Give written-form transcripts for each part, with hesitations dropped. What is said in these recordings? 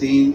3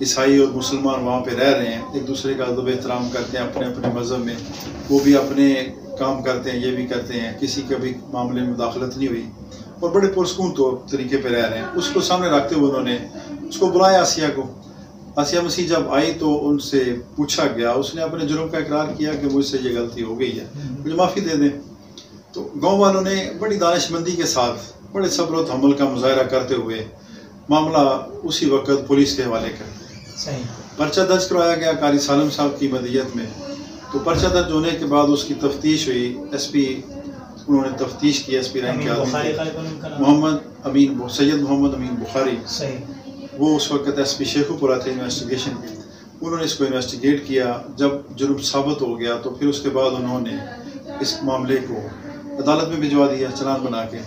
عیسائی اور مسلمان وہاں پہ رہ رہے ہیں، ایک دوسرے کا ادب احترام کرتے ہیں اپنے اپنے مذہب میں، وہ بھی اپنے کام کرتے ہیں، یہ بھی کرتے ہیں، کسی کا بھی معاملے میں مداخلت نہیں ہوئی اور بڑے پرسکون طریقے پہ رہ رہے ہیں. اس کو سامنے رکھتے ہوئے انہوں نے اس کو بلایا آسیہ کو. آسیہ مسیح جب آئی تو ان سے پوچھا گیا، اس نے اپنے جرم کا اقرار کیا کہ مجھ سے یہ غلطی ہو گئی ہے، مجھے معافی دے دیں. تو گاؤں والوں نے بڑی دانش مندی کے ساتھ بڑے صبر و تحمل کا مظاہرہ کرتے ہوئے معاملہ اسی وقت پولیس کے حوالے کر دیا. پرچہ درج کروایا گیا قاری سالم صاحب کی مدیت میں. تو پرچہ درج ہونے کے بعد اس کی تفتیش ہوئی. ایس پی انہوں نے تفتیش کی، ایس پی رینک کے آدمی سید محمد امین بخاری، وہ اس وقت ایس پی شیخو پورا تھے انویسٹیگیشن میں. انہوں نے اس کو انویسٹیگیٹ کیا. جب جرم ثابت ہو گیا تو پھر اس کے بعد انہوں نے اس معاملے کو عدالت میں بھجوا دیا چلان بنا کے.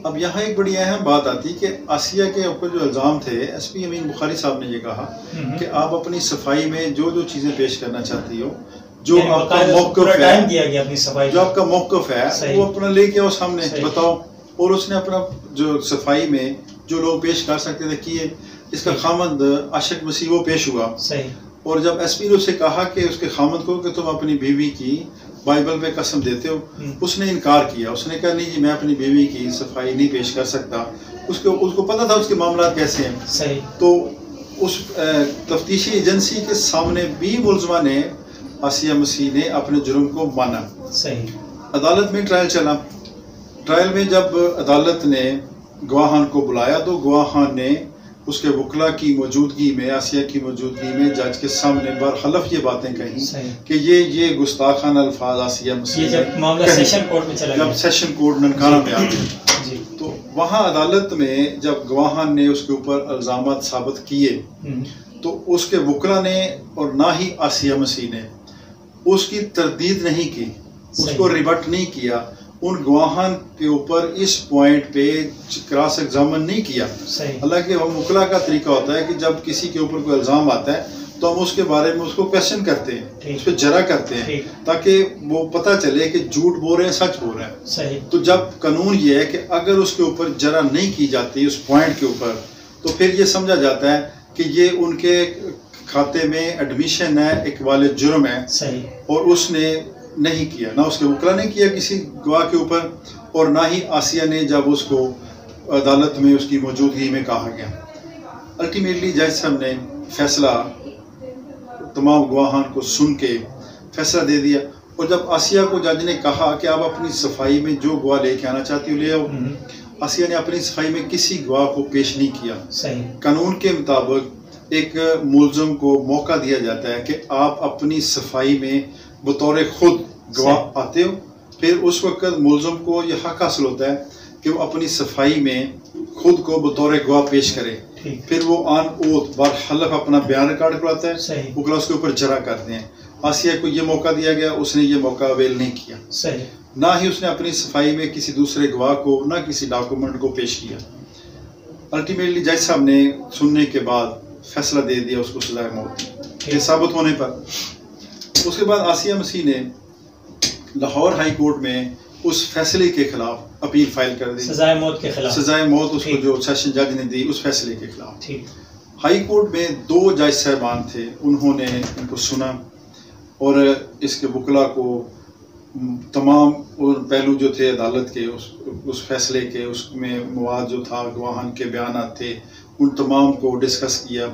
اب یہاں ایک بڑی اہم بات آتی کہ آسیہ کے اوپر جو الزام تھے، ایس پی امین بخاری صاحب نے یہ کہا کہ آپ اپنی صفائی میں جو جو چیزیں پیش کرنا چاہتی ہو، جو آپ کا موقف ہے، جو آپ کا موقف ہے وہ اپنا لے کے آؤ سامنے بتاؤ. اور اس نے اپنا جو صفائی میں جو لوگ پیش کر سکتے تھے کیے. اس کا خامند عاشق مسیح وہ پیش ہوا. اور جب ایس پی نے اسے کہا کہ اس کے خامند کو کہ تم اپنی بیوی کی بائبل پہ قسم دیتے ہو، اس نے انکار کیا. اس نے کہا نہیں جی میں اپنی بیوی کی صفائی نہیں پیش کر سکتا. اس کو پتہ تھا اس کے معاملات کیسے ہیں. تو اس تفتیشی ایجنسی کے سامنے بھی ملزمہ نے آسیہ مسیح نے اپنے جرم کو مانا. عدالت میں ٹرائل چلا. ٹرائل میں جب عدالت نے گواہان کو بلایا تو گواہان نے اس کے وکلا کی موجودگی میں، آسیہ کی موجودگی میں جج کے سامنے برخلاف یہ باتیں کہیں کہ یہ گستاخانہ الفاظ آسیہ مسیح جب سیشن کورٹ ننکانہ میں آ گئے. تو وہاں عدالت میں جب گواہان نے اس کے اوپر الزامات ثابت کیے تو اس کے وکلا نے اور نہ ہی آسیہ مسیح نے اس کی تردید نہیں کی، اس کو ریبٹ نہیں کیا. ان گواہان کے اوپر اس پوائنٹ پہ کراس ایگزامن نہیں کیا. حالانکہ وکلا کا طریقہ ہوتا ہے کہ جب کسی کے اوپر کوئی الزام آتا ہے تو ہم اس کے بارے میں اس کو کویشچن کرتے ہیں، اس پہ جرا کرتے ہیں تاکہ وہ پتہ چلے کہ جھوٹ بول رہے ہیں سچ بول رہے ہیں. تو جب قانون یہ ہے کہ اگر اس کے اوپر جرا نہیں کی جاتی اس پوائنٹ کے اوپر تو پھر یہ سمجھا جاتا ہے کہ یہ ان کے کھاتے میں ایڈمیشن ہے، اقبال جرم ہے. اور اس نے نہیں کیا، نہ اس کے وکلا نے کیا کسی گواہ کے اوپر، اور نہ ہی آسیہ نے جب اس کو عدالت میں اس کی موجودگی میں کہا گیا. الٹیمیٹلی جج صاحب نے فیصلہ تمام گواہان کو سن کے فیصلہ دے دیا. اور جب آسیہ کو جج نے کہا کہ آپ اپنی صفائی میں جو گواہ لے کے آنا چاہتی ہو لے آؤ، آسیہ نے اپنی صفائی میں کسی گواہ کو پیش نہیں کیا. قانون کے مطابق ایک ملزم کو موقع دیا جاتا ہے کہ آپ اپنی صفائی میں بطور خود گواہ آتے ہو. پھر اس وقت ملزم کو یہ حق حاصل ہوتا ہے کہ وہ اپنی صفائی میں خود کو بطور گواہ پیش کرے. پھر وہ آن اوت برحلف اپنا بیان ریکارڈ کرواتا ہے، وکلا اس کے اوپر جرا کرتے ہیں. آسیہ کو یہ موقع دیا گیا، اس نے یہ موقع اویل نہیں کیا. نہ ہی اس نے اپنی صفائی میں کسی دوسرے گواہ کو، نہ کسی ڈاکومنٹ کو پیش کیا. الٹیمیٹلی جج صاحب نے سننے کے بعد فیصلہ دے دیا اس کو سزائے موت یہ ثابت ہونے پر. اس کے بعد آسیہ مسیح نے لاہور ہائی کورٹ میں اس فیصلے کے خلاف اپیل فائل کر دی، سزائے موت کے خلاف، سزائے موت اس کو جو سیشن جج نے دی اس فیصلے کے خلاف. ہائی کورٹ میں 2 جج صاحبان تھے، انہوں نے ان کو سنا اور اس کے وکلا کو تمام پہلو جو تھے عدالت کے اس فیصلے کے، اس میں مواد جو تھا، گواہان کے بیانات تھے، ان تمام کو ڈسکس کیا.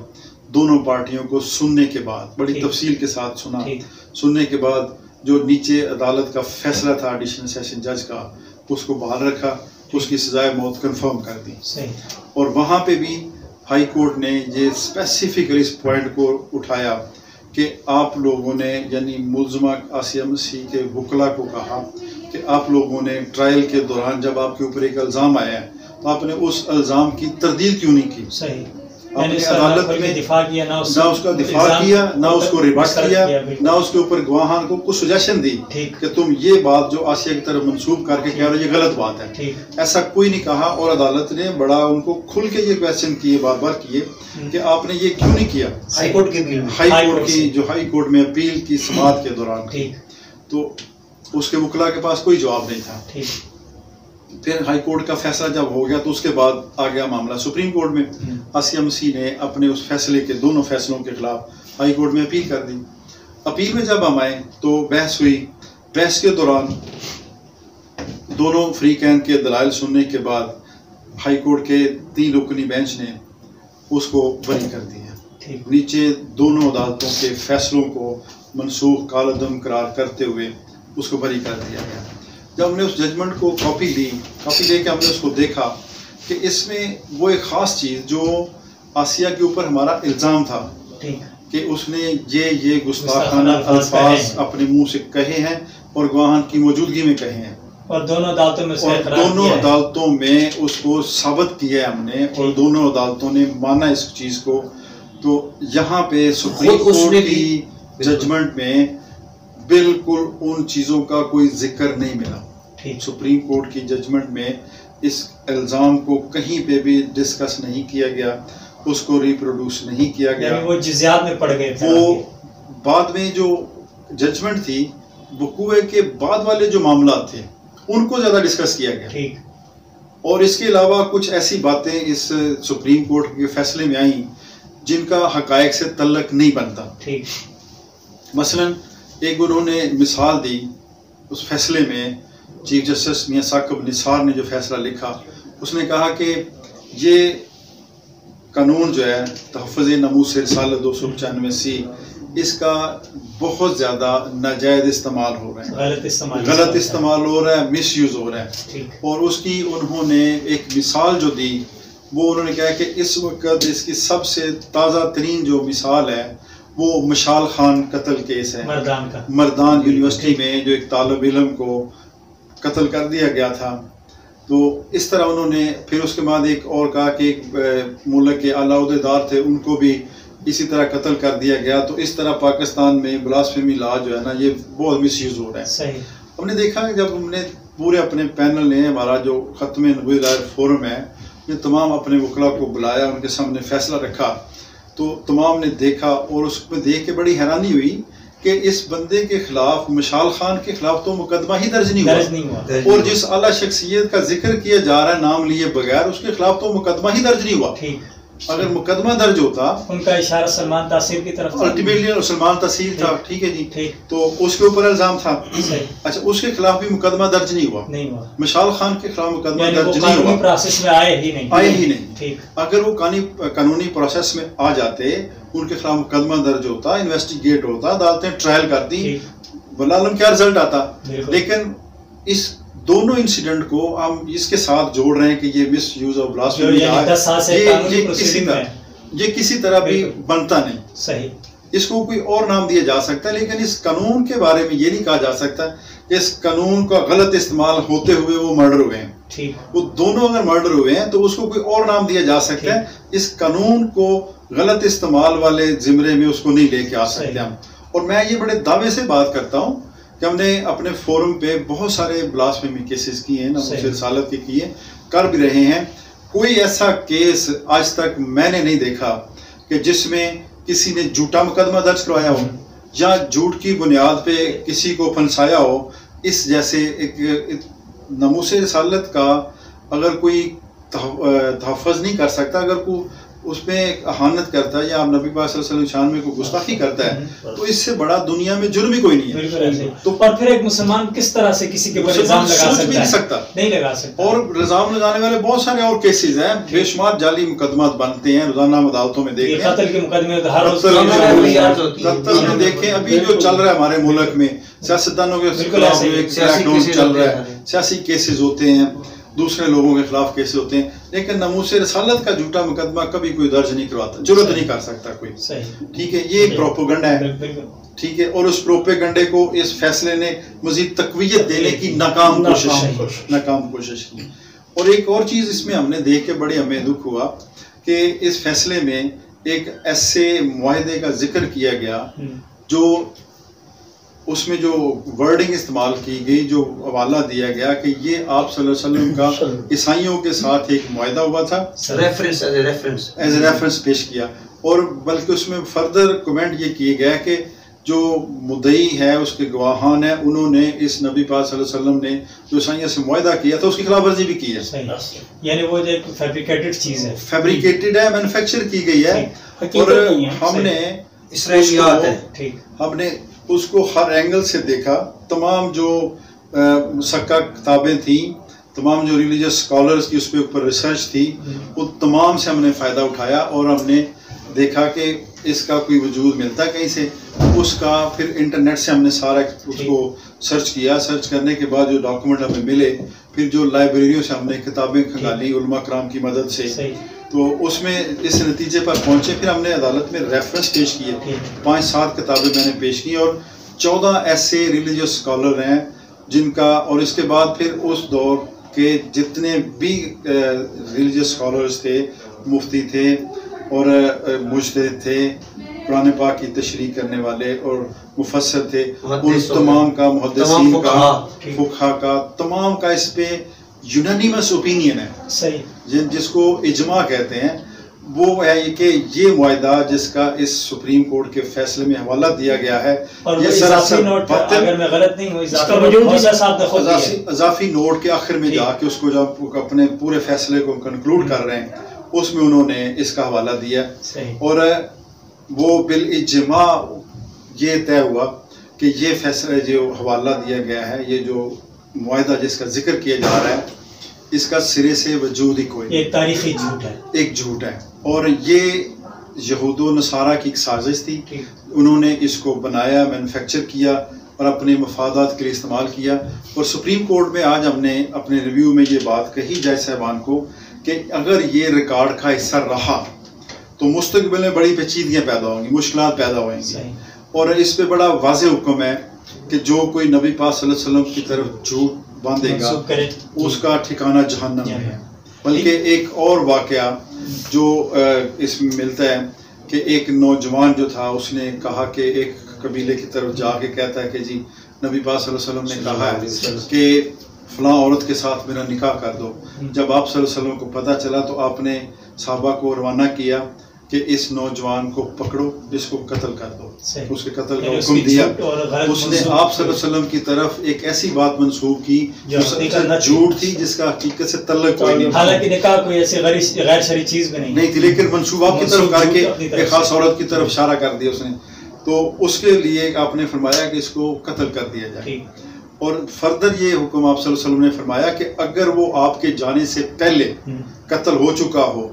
دونوں پارٹیوں کو سننے کے بعد بڑی تفصیل کے ساتھ سنا. سننے کے بعد جو نیچے عدالت کا فیصلہ تھا ایڈیشنل سیشن جج کا، اس کو بحال رکھا، اس کی سزائے موت کنفرم کر دی. اور وہاں پہ بھی ہائی کورٹ نے یہ اسپیسیفکلی اس پوائنٹ کو اٹھایا کہ آپ لوگوں نے، یعنی ملزمہ آسیہ مسیح کے وکلا کو کہا کہ آپ لوگوں نے ٹرائل کے دوران جب آپ کے اوپر ایک الزام آیا ہے تو آپ نے اس الزام کی تردید کیوں نہیں کی. آپ نے عدالت میں دفاع کیا، نہ اس کا دفاع کیا، نہ اس کو ریبٹ کیا، نہ اس کے اوپر گواہان کو کچھ سجیشن دی کہ تم یہ بات جو آسیہ کی طرف منسوب کر کے کہہ رہے ہو یہ غلط بات ہے. ایسا کوئی نہیں کہا. اور عدالت نے بڑا ان کو کھل کے یہ کویسچن کیے، بار بار کیے کہ آپ نے یہ کیوں نہیں کیا. ہائی کورٹ کی جو ہائی کورٹ میں اپیل کی سماعت کے دوران، تو اس کے وکلا کے پاس کوئی جواب نہیں تھا. پھر ہائی کورٹ کا فیصلہ جب ہو گیا تو اس کے بعد آ گیا معاملہ سپریم کورٹ میں. آسیہ مسیح نے اپنے اس فیصلے کے دونوں فیصلوں کے خلاف ہائی کورٹ میں اپیل کر دی. اپیل میں جب ہم آئے تو بحث ہوئی. بحث کے دوران دونوں فریقین کے دلائل سننے کے بعد ہائی کورٹ کے 3 رکنی بینچ نے اس کو بری کر دیا. نیچے دونوں عدالتوں کے فیصلوں کو منسوخ کالعدم قرار کرتے ہوئے اس کو بری کر دیا گیا. جب ہم نے اس ججمنٹ کو کاپی لے کے ہم نے اس کو دیکھا کہ اس میں وہ ایک خاص چیز جو آسیہ کے اوپر ہمارا الزام تھا کہ اس نے یہ گستاخانہ الفاظ اپنے منہ سے کہے ہیں اور گواہان کی موجودگی میں کہے ہیں اور دونوں عدالتوں میں اس کو ثابت کیا ہے ہم نے اور دونوں عدالتوں نے مانا اس چیز کو. تو یہاں پہ سپریم کورٹ کی ججمنٹ میں بالکل ان چیزوں کا کوئی ذکر نہیں ملا. سپریم کورٹ کی ججمنٹ میں اس الزام کو کہیں پہ بھی ڈسکس نہیں کیا گیا, اس کو ریپروڈیوس نہیں کیا گیا. یعنی وہ جزیات میں پڑ گئے. وہ بعد میں جو ججمنٹ تھی وقوع کے بعد والے جو معاملات تھے ان کو زیادہ ڈسکس کیا گیا. اور اس کے علاوہ کچھ ایسی باتیں اس سپریم کورٹ کے فیصلے میں آئیں جن کا حقائق سے تعلق نہیں بنتا. مثلا ایک انہوں نے مثال دی اس فیصلے میں, چیف جسٹس میاں ثاقب نثار نے جو فیصلہ لکھا اس نے کہا کہ یہ قانون جو ہے تحفظ ناموس رسالت 295C اس کا بہت زیادہ ناجائز استعمال ہو رہا ہے, غلط استعمال ہو رہا ہے, مس یوز ہو رہا ہے. اور اس کی انہوں نے ایک مثال جو دی وہ انہوں نے کہا کہ اس وقت اس کی سب سے تازہ ترین جو مثال ہے وہ مشال خان قتل کیس ہے, مردان یونیورسٹی میں جو ایک طالب علم کو قتل کر دیا گیا تھا. تو اس طرح انہوں نے پھر اس کے بعد ایک اور کہا کہ ایک ملک کے اعلیٰ عہدیدار تھے ان کو بھی اسی طرح قتل کر دیا گیا. تو اس طرح پاکستان میں بلاسفیمی لا جو ہے نا یہ بہت مس یوز ہو رہا ہے. ہم نے دیکھا کہ جب ہم نے پورے اپنے پینل نے ہمارا جو ختم نبوی دائر فورم ہے یہ تمام اپنے وکلا کو بلایا, ان کے سامنے فیصلہ رکھا تو تمام نے دیکھا اور اس میں دیکھ کے بڑی حیرانی ہوئی کہ اس بندے کے خلاف مشال خان کے خلاف تو مقدمہ ہی درج نہیں ہوا اور جس اعلیٰ شخصیت کا ذکر کیا جا رہا ہے نام لیے بغیر اس کے خلاف تو مقدمہ ہی درج نہیں ہوا. اگر مقدمہ درج ہوتا ان کا اشارہ سلمان تاثیر کی طرف الٹیمیٹلی سلمان تاثیر تھا, ٹھیک ہے جی, تو اس کے اوپر الزام تھا. اچھا اس کے خلاف بھی مقدمہ درج نہیں ہوا, مشال خان کے خلاف مقدمہ درج نہیں ہوا, پروسیس میں آئے ہی نہیں. اگر وہ قانونی پروسیس میں آ جاتے ان کے خلاف مقدمہ درج ہوتا, انویسٹیگیٹ ہوتا, عدالتیں ٹرائل کرتی, بلعالم کیا رزلٹ آتا. لیکن اس دونوں انسیڈنٹ کو ہم اس کے ساتھ جوڑ رہے ہیں کہ یہ مس یوز آف بلاسفیمی یہ کسی طرح بھی بنتا نہیں. صحیح, اس کو کوئی اور نام دیا جا سکتا ہے لیکن اس قانون کے بارے میں یہ نہیں کہا جا سکتا کہ اس قانون کا غلط استعمال ہوتے ہوئے وہ مرڈر ہوئے ہیں. وہ دونوں اگر مرڈر ہوئے ہیں تو اس کو کوئی اور نام دیا جا سکتا ہے, اس قانون کو غلط استعمال والے زمرے میں اس کو نہیں لے کے آ سکتے ہم. اور میں یہ بڑے دعوے سے بات کرتا ہوں کہ ہم نے اپنے فورم پہ بہت سارے بلاسفیمی کیسز کیے ہیں, ناموس رسالت کے کیے, کر بھی رہے ہیں. کوئی ایسا کیس آج تک میں نے نہیں دیکھا کہ جس میں کسی نے جھوٹا مقدمہ درج کروایا ہو یا جھوٹ کی بنیاد پہ کسی کو پھنسایا ہو. اس جیسے ایک ناموس رسالت کا اگر کوئی تحفظ نہیں کر سکتا, اگر کوئی اس میں اہانت کرتا ہے یا نبی پاک صلی اللہ علیہ وسلم شان میں کوئی گستاخی کرتا ہے تو اس سے بڑا دنیا میں جرم ہی کوئی نہیں ہے. تو اور پھر ایک مسلمان کس طرح سے کسی کے اوپر الزام لگا سکتا ہے؟ نہیں لگا سکتا. اور الزام لگانے والے بہت سارے اور کیسز ہیں, بے شمار جعلی مقدمات بنتے ہیں روزانہ عدالتوں میں. دیکھیں قتل کے مقدمے ہر روز قتل میں دیکھیں ابھی جو چل رہا ہے ہمارے ملک میں سیاستدانوں کے خلاف ایک کریک ڈاؤن چل رہا ہے, سیاسی کیسز ہوتے ہیں, دوسرے لوگوں کے خلاف کیسے ہوتے ہیں, لیکن ناموس رسالت کا جھوٹا مقدمہ کبھی کوئی درج نہیں کرواتا, ضرورت نہیں کر سکتا کوئی. ٹھیک ہے, یہ ایک پروپیگنڈا ہے. ٹھیک ہے, اور اس پروپیگنڈے کو اس فیصلے نے مزید تقویت دینے کی ناکام کوشش کی. اور ایک اور چیز اس میں ہم نے دیکھ کے بڑے ہمیں دکھ ہوا کہ اس فیصلے میں ایک ایسے معاہدے کا ذکر کیا گیا جو اس میں جو ورڈنگ استعمال کی گئی, جو حوالہ دیا گیا کہ یہ آپ صلی اللہ علیہ وسلم کا عیسائیوں کے ساتھ ایک معاہدہ ہوا تھا, ایز اے ریفرنس پیش کیا. اور بلکہ اس میں فردر کمنٹ یہ کیے گیا کہ جو مدعی ہے اس کے گواہان ہیں انہوں نے اس نبی پاک صلی اللہ علیہ وسلم نے جو عیسائیوں سے معاہدہ کیا تھا اس کی خلاف ورزی بھی کی ہے. یعنی وہ ایک فیبریکیٹڈ چیز ہے, فیبریکیٹڈ ہے, مینوفیکچر کی گئی ہے, اور ہم نے اسرائیلیات ہے, ہم نے اس کو ہر اینگل سے دیکھا. تمام جو مسکہ کتابیں تھیں, تمام جو ریلیجس اسکالرس کی اس پہ اوپر ریسرچ تھی, وہ تمام سے ہم نے فائدہ اٹھایا اور ہم نے دیکھا کہ اس کا کوئی وجود ملتا ہے کہیں سے. اس کا پھر انٹرنیٹ سے ہم نے سارا اس کو سرچ کیا. سرچ کرنے کے بعد جو ڈاکومنٹ ہمیں ملے, پھر جو لائبریریوں سے ہم نے کتابیں کھنگالی علماء کرام کی مدد سے, تو اس میں اس نتیجے پر پہنچے. پھر ہم نے عدالت میں ریفرنس پیش کیے, 5-7 کتابیں میں نے پیش کی, اور 14 ایسے ریلیجس اسکالر ہیں جن کا, اور اس کے بعد پھر اس دور کے جتنے بھی ریلیجس اسکالرس تھے, مفتی تھے اور مجتہد تھے, قرآن پاک کی تشریح کرنے والے اور مفسر تھے, ان تمام کا, محدثین کا, فقہا کا, تمام کا اس پہ یونانیمس اوپینین ہے, جس کو اجماع کہتے ہیں. وہ ہے کہ یہ معاہدہ جس کا اس سپریم کورٹ کے فیصلے میں حوالہ دیا گیا ہے, یہ سراسر اضافی نوٹ کے آخر میں جا کے اس کو جب اپنے پورے فیصلے کو کنکلوڈ کر رہے ہیں, اس میں انہوں نے اس کا حوالہ دیا, اور وہ بالاجماع یہ طے ہوا کہ یہ فیصلہ جو حوالہ دیا گیا ہے, یہ جو معاہدہ جس کا ذکر کیا جا رہا ہے, اس کا سرے سے وجود ہی کوئی نہیں, ایک تاریخی جھوٹ ہے, ایک جھوٹ ہے. اور یہ یہود و نصارہ کی ایک سازش تھی. انہوں نے اس کو بنایا, مینوفیکچر کیا اور اپنے مفادات کے لیے استعمال کیا. اور سپریم کورٹ میں آج ہم نے اپنے ریویو میں یہ بات کہی جج صاحبان کو کہ اگر یہ ریکارڈ کا حصہ رہا تو مستقبل میں بڑی پیچیدگیاں پیدا ہوں گی, مشکلات پیدا ہوئیں گی. اور اس پہ بڑا واضح حکم ہے کہ جو کوئی نبی پاک صلی اللہ علیہ وسلم کی طرف جھوٹ باندھے گا اس کا ٹھکانہ جہنم میں ہے. بلکہ ایک اور واقعہ جو اس میں ملتا ہے کہ ایک نوجوان جو تھا, اس نے کہا کہ ایک قبیلے کی طرف جا کے کہتا ہے کہ جی نبی پاک صلی اللہ علیہ وسلم نے کہا ہے کہ فلاں عورت کے ساتھ میرا نکاح کر دو. جب آپ صلی اللہ علیہ وسلم کو پتہ چلا تو آپ نے صحابہ کو روانہ کیا کہ اس نوجوان کو پکڑو, اس کو قتل کر دو. اس کے قتل کا حکم دیا. اس نے آپ صلی اللہ علیہ وسلم کی طرف ایک ایسی بات منسوب کی جو جھوٹ تھی, جس کا حقیقت سے تعلق کوئی نہیں, حالانکہ نکاح کوئی ایسی غیر شرعی چیز بھی نہیں تھی, لیکن منسوب آپ کی طرف کر کے ایک خاص عورت کی طرف اشارہ کر دیا اس نے. تو اس کے لیے آپ نے فرمایا کہ اس کو قتل کر دیا جائے. اور فردر یہ حکم آپ صلی اللہ علیہ وسلم نے فرمایا کہ اگر وہ آپ کے جانے سے پہلے قتل ہو چکا ہو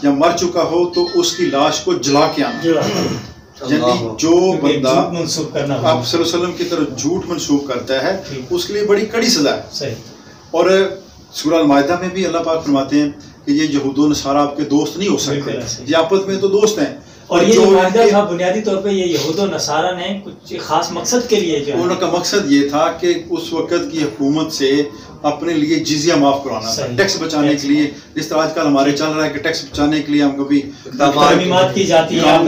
یا مر چکا ہو تو اس کی لاش کو جلا کے آنا. یعنی جو بندہ آپ صلی اللہ علیہ وسلم کی طرف جھوٹ منسوب کرتا ہے اس کے لیے بڑی کڑی سزا ہے. اور سورہ المائدہ میں بھی اللہ پاک فرماتے ہیں کہ یہ یہود و نصارہ آپ کے دوست نہیں ہو سکتے, یہ آپس میں تو دوست ہیں. اور یہ جو معاہدہ تھا بنیادی طور پہ یہ یہود و نصارہ نے کچھ خاص مقصد کے لیے, جو ان کا مقصد یہ تھا کہ اس وقت کی حکومت سے اپنے لیے جزیہ معاف کرانا تھا, ٹیکس بچانے کے لیے. جس طرح آج کل ہمارے چل رہا ہے کہ ٹیکس بچانے کے لیے ہم کبھی ترمیمات کی جاتی ہے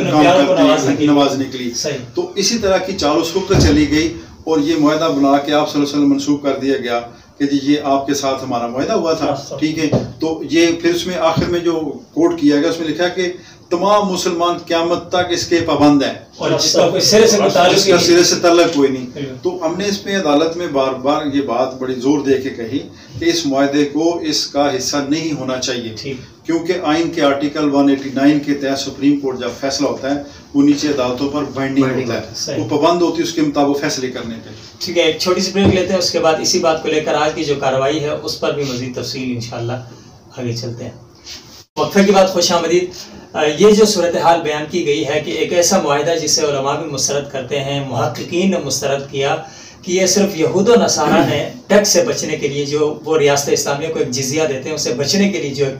نوازنے کے لیے, تو اسی طرح کی چال اس وقت چلی گئی. اور یہ معاہدہ بنا کے آپ صلی اللہ علیہ وسلم منسوخ کر دیا گیا کہ جی یہ آپ کے ساتھ ہمارا معاہدہ ہوا تھا, ٹھیک ہے. تو یہ پھر اس میں آخر میں جو کوٹ کیا گیا اس میں لکھا کہ تمام مسلمان قیامت تک اس کے پابند ہیں اور جس کا کوئی سرے سے تعلق کوئی نہیں. تو ہم نے اس میں عدالت میں بار بار یہ بات بڑی زور دے کے کہی کہ اس معاہدے کو اس کا حصہ نہیں ہونا چاہیے, کیونکہ آئین کے آرٹیکل 189 کے تحت سپریم کورٹ جب فیصلہ ہوتا ہے وہ نیچے عدالتوں پر بائنڈنگ ہوتا ہے, وہ پابند ہوتی ہے اس کے مطابق فیصلے کرنے پہ. ٹھیک ہے, ایک چھوٹی سی بریک لیتے ہیں, اس کے بعد اسی بات کو لے کر آج کی جو کارروائی ہے اس پر بھی مزید تفصیل انشاءاللہ آگے چلتے ہیں. وقفے کے بعد خوش آمدید. یہ جو صورتحال بیان کی گئی ہے کہ ایک ایسا معاہدہ جسے علماء بھی مسترد کرتے ہیں, محققین نے مسترد کیا کہ یہ صرف یہود و نصارہ نے ٹیکس سے بچنے کے لیے, جو وہ ریاست اسلامیہ کو ایک جزیہ دیتے ہیں, اسے بچنے کے لیے جو ایک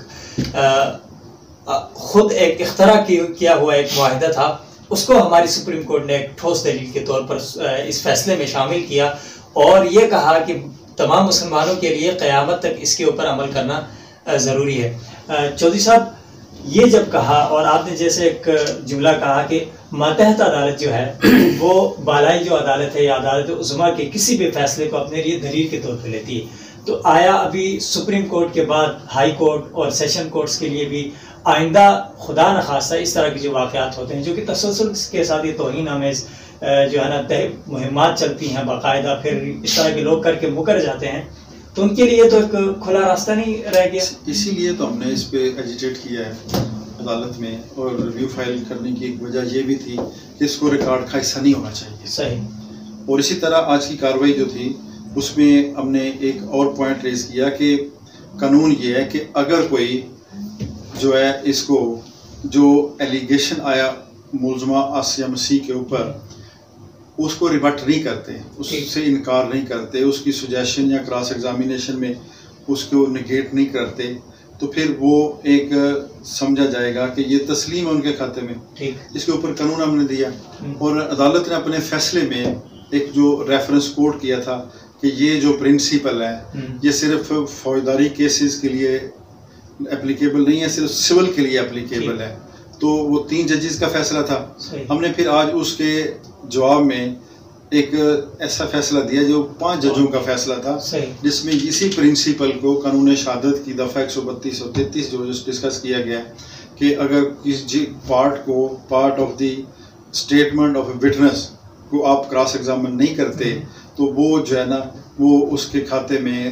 خود ایک اختراع کیا ہوا ایک معاہدہ تھا, اس کو ہماری سپریم کورٹ نے ایک ٹھوس دلیل کے طور پر اس فیصلے میں شامل کیا اور یہ کہا کہ تمام مسلمانوں کے لیے قیامت تک اس کے اوپر عمل کرنا ضروری ہے. چودھری صاحب, یہ جب کہا اور آپ نے جیسے ایک جملہ کہا کہ ماتحت عدالت جو ہے وہ بالائی جو عدالت ہے یا عدالت عظمیٰ کے کسی بھی فیصلے کو اپنے لیے دلیل کے طور پہ لیتی ہے, تو آیا ابھی سپریم کورٹ کے بعد ہائی کورٹ اور سیشن کورٹس کے لیے بھی آئندہ خدا نخواستہ اس طرح کے جو واقعات ہوتے ہیں جو کہ تسلسل کے ساتھ یہ توہین آمیز جو ہے نا مہمات چلتی ہیں باقاعدہ، پھر اس طرح کے لوگ کر کے مکر جاتے ہیں، تو ان کے لیے تو ایک کھلا راستہ نہیں رہ گیا. اسی لیے تو ہم نے اس پہ ایجیٹیٹ کیا ہے عدالت میں، اور ریویو فائل کرنے کی ایک وجہ یہ بھی تھی کہ اس کو ریکارڈ کا حصہ نہیں ہونا چاہیے. صحیح. اور اسی طرح آج کی کارروائی جو تھی اس میں ہم نے ایک اور پوائنٹ ریز کیا کہ قانون یہ ہے کہ اگر کوئی جو ہے اس کو جو ایلیگیشن آیا ملزمہ آسیہ مسیح کے اوپر اس کو ریبٹ نہیں کرتے، اس سے انکار نہیں کرتے، اس کی سجیشن یا کراس ایگزامینیشن میں اس کو نگیٹ نہیں کرتے، تو پھر وہ ایک سمجھا جائے گا کہ یہ تسلیم ہے ان کے کھاتے میں. اس کے اوپر قانون ہم نے دیا، اور عدالت نے اپنے فیصلے میں ایک جو ریفرنس کوٹ کیا تھا کہ یہ جو پرنسپل ہے یہ صرف فوجداری کیسز کے لیے اپلیکیبل نہیں ہے، صرف سول کے لیے اپلیکیبل ہے. تو وہ 3 ججز کا فیصلہ تھا. ہم نے پھر آج اس کے جواب میں ایک ایسا فیصلہ دیا جو 5 ججوں کا فیصلہ تھا، جس میں اسی پرنسپل کو قانون شہادت کی دفعہ 132 اور 33 جو ڈسکس کیا گیا کہ اگر کسی part of the statement of a witness کو آپ کراس ایگزامن نہیں کرتے تو وہ جو ہے نا وہ اس کے کھاتے میں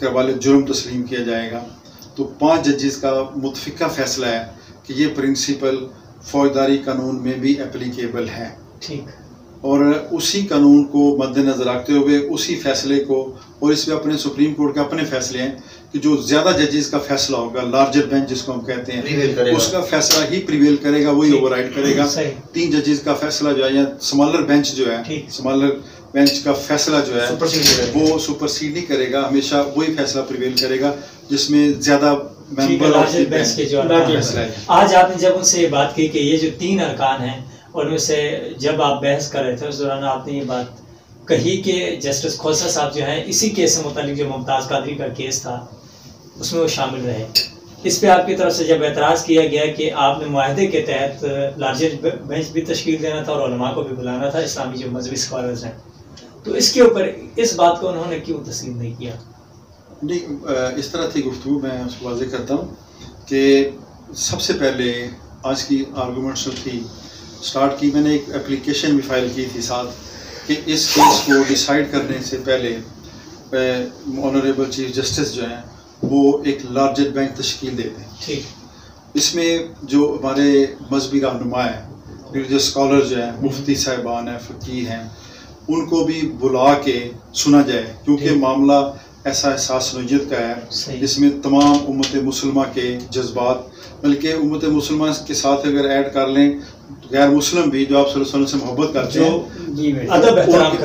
قبالِ جرم تسلیم کیا جائے گا. تو 5 ججز کا متفقہ فیصلہ ہے کہ یہ پرنسپل فوجداری قانون میں بھی اپلیکیبل ہے. ٹھیک. اور اسی قانون کو مد نظر رکھتے ہوئے اسی فیصلے کو، اور اس میں اپنے سپریم کورٹ کے اپنے فیصلے ہیں کہ جو زیادہ ججز کا فیصلہ ہوگا، لارجر بینچ جس کو ہم کہتے ہیں، اس کا فیصلہ ہی پریویل کرے گا، وہی اوور رائڈ کرے گا. 3 ججز کا فیصلہ جو ہے یا سمالر بینچ جو ہے، سمالر بینچ کا فیصلہ جو ہے وہ سپرسیڈ نہیں کرے گا، ہمیشہ وہی فیصلہ پریویل کرے گا جس میں زیادہ ممبر آف دی بینچ کے جو فیصلہ ہے. آج آپ نے جب ان سے یہ بات کی کہ یہ جو 3 ارکان ہیں، اور ان میں سے جب آپ بحث کر رہے تھے اس دوران آپ نے یہ بات کہی کہ جسٹس کھوسہ صاحب جو ہیں اسی کیس سے متعلق جو ممتاز قادری کا کیس تھا اس میں وہ شامل رہے. اس پہ آپ کی طرف سے جب اعتراض کیا گیا کہ آپ نے معاہدے کے تحت لارجر بینچ بھی تشکیل دینا تھا اور علماء کو بھی بلانا تھا، اسلامی جو مذہبی اسکالرز ہیں، تو اس کے اوپر اس بات کو انہوں نے کیوں تسلیم نہیں کیا؟ نہیں، اس طرح تھی گفتگو، میں اس کو واضح کرتا ہوں کہ سب سے پہلے آج کی آرگومنٹس جو تھی سٹارٹ کی، میں نے ایک اپلیکیشن بھی فائل کی تھی ساتھ کہ اس کیس کو ڈیسائیڈ کرنے سے پہلے آنریبل چیف جسٹس جو ہیں وہ ایک لارجر بینچ تشکیل دے دیں. ٹھیک. اس میں جو ہمارے مذہبی رہنما ہیں، ریلیجس اسکالر جو ہیں، مفتی صاحبان ہیں، فقیہ ہیں، ان کو بھی بلا کے سنا جائے، کیونکہ معاملہ ایسا احساس نوعیت کا ہے جس میں تمام امت مسلمہ کے جذبات، بلکہ امت مسلمہ کے ساتھ اگر ایڈ کر لیں غیر مسلم بھی جو آپ صلی اللہ علیہ وسلم سے محبت کرتے ہیں، ادب احترام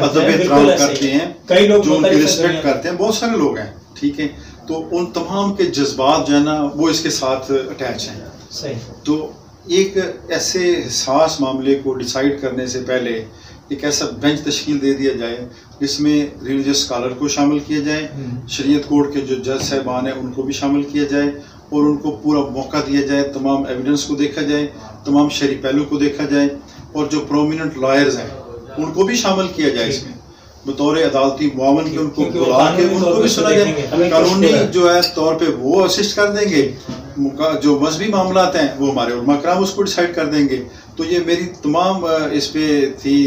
کرتے ہیں، جو ان کی رسپیکٹ کرتے ہیں، بہت سارے لوگ ہیں، ٹھیک ہے، تو ان تمام کے جذبات جو ہے نا وہ اس کے ساتھ اٹیچ ہیں. تو ایک ایسے حساس معاملے کو ڈیسائیڈ کرنے سے پہلے ایک ایسا بینچ تشکیل دے دیا جائے جس میں ریلیجس اسکالر کو شامل کیا جائے، شریعت کورٹ کے جو جج صاحبان ہیں ان کو بھی شامل کیا جائے، اور ان کو پورا موقع دیا جائے، تمام ایویڈنس کو دیکھا جائے، تمام شرعی پہلو کو دیکھا جائے، اور جو پرومیننٹ لائرز ہیں ان کو بھی شامل کیا جائے اس میں بطور عدالتی معاون کے، ان کو بلا کے ان کو بھی سنا جائے. قانونی جو ہے طور پہ وہ اسسٹ کر دیں گے، جو مذہبی معاملات ہیں وہ ہمارے علماء کرام اس کو ڈیسائیڈ کر دیں گے. تو یہ میری تمام اس پہ تھی